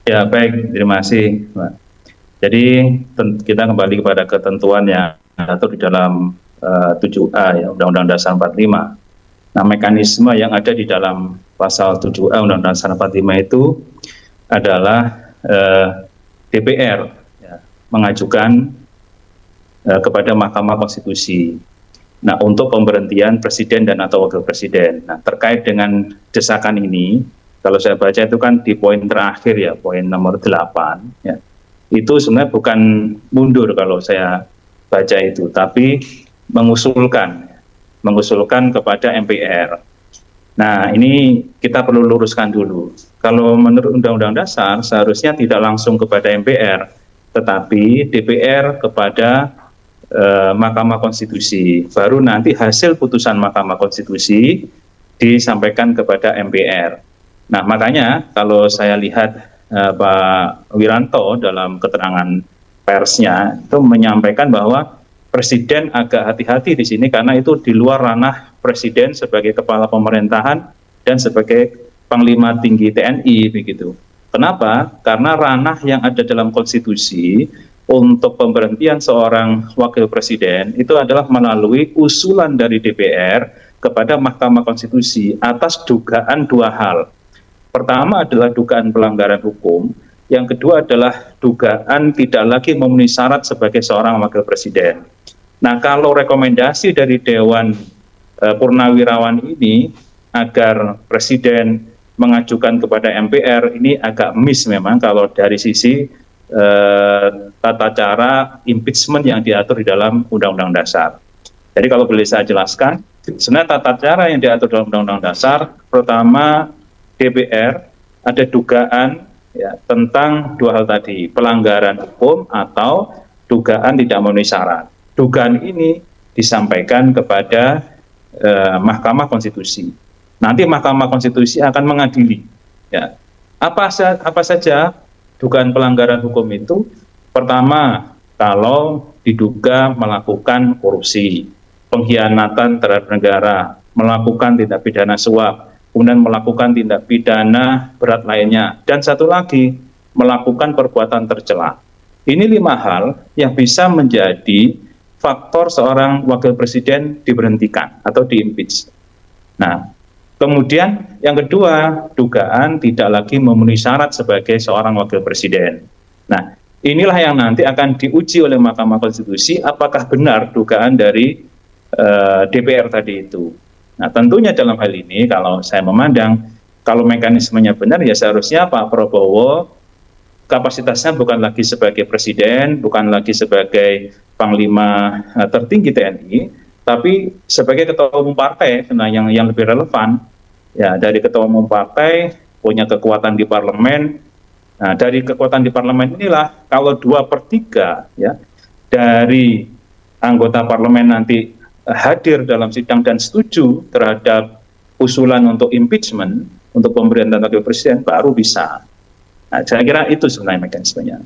Ya, baik, terima kasih, Pak. Jadi kita kembali kepada ketentuan yang diatur di dalam 7A ya, Undang-Undang Dasar 45. Nah, mekanisme yang ada di dalam pasal 7A Undang-Undang Dasar 45 itu adalah DPR ya, mengajukan kepada Mahkamah Konstitusi. Nah, untuk pemberhentian presiden dan atau wakil presiden. Nah, terkait dengan desakan ini, kalau saya baca itu kan di poin terakhir ya, poin nomor 8 ya. Itu sebenarnya bukan mundur kalau saya baca itu, tapi mengusulkan kepada MPR. Nah, ini kita perlu luruskan dulu. Kalau menurut Undang-Undang Dasar seharusnya tidak langsung kepada MPR, tetapi DPR kepada Mahkamah Konstitusi. Baru nanti hasil putusan Mahkamah Konstitusi disampaikan kepada MPR. Nah, makanya kalau saya lihat Pak Wiranto dalam keterangan persnya itu menyampaikan bahwa Presiden agak hati-hati di sini karena itu di luar ranah Presiden sebagai kepala pemerintahan dan sebagai Panglima Tinggi TNI begitu. Kenapa? Karena ranah yang ada dalam konstitusi untuk pemberhentian seorang wakil presiden itu adalah melalui usulan dari DPR kepada Mahkamah Konstitusi atas dugaan dua hal. Pertama adalah dugaan pelanggaran hukum, yang kedua adalah dugaan tidak lagi memenuhi syarat sebagai seorang wakil presiden. Nah, kalau rekomendasi dari Dewan Purnawirawan ini agar presiden mengajukan kepada MPR ini agak miss memang kalau dari sisi tata cara impeachment yang diatur di dalam Undang-Undang Dasar. Jadi kalau boleh saya jelaskan, sebenarnya tata cara yang diatur dalam Undang-Undang Dasar, pertama DPR ada dugaan ya, tentang dua hal tadi, pelanggaran hukum atau dugaan tidak memenuhi syarat. Dugaan ini disampaikan kepada Mahkamah Konstitusi. Nanti Mahkamah Konstitusi akan mengadili. Ya. Apa saja dugaan pelanggaran hukum itu? Pertama, kalau diduga melakukan korupsi, pengkhianatan terhadap negara, melakukan tindak pidana suap, kemudian melakukan tindak pidana berat lainnya, dan satu lagi, melakukan perbuatan tercela. Ini 5 hal yang bisa menjadi faktor seorang wakil presiden diberhentikan atau diimpeach. Nah, kemudian yang kedua, dugaan tidak lagi memenuhi syarat sebagai seorang wakil presiden. Nah, inilah yang nanti akan diuji oleh Mahkamah Konstitusi apakah benar dugaan dari DPR tadi itu. Nah, tentunya dalam hal ini kalau saya memandang, kalau mekanismenya benar ya seharusnya Pak Prabowo kapasitasnya bukan lagi sebagai presiden, bukan lagi sebagai Panglima tertinggi TNI, tapi sebagai ketua umum partai yang lebih relevan. Ya, dari ketua umum partai punya kekuatan di parlemen. Nah, dari kekuatan di parlemen inilah kalau 2/3 ya dari anggota parlemen nanti hadir dalam sidang dan setuju terhadap usulan untuk impeachment, untuk pemberhentian wakil presiden, baru bisa. Nah, saya kira itu sebenarnya mekanismenya.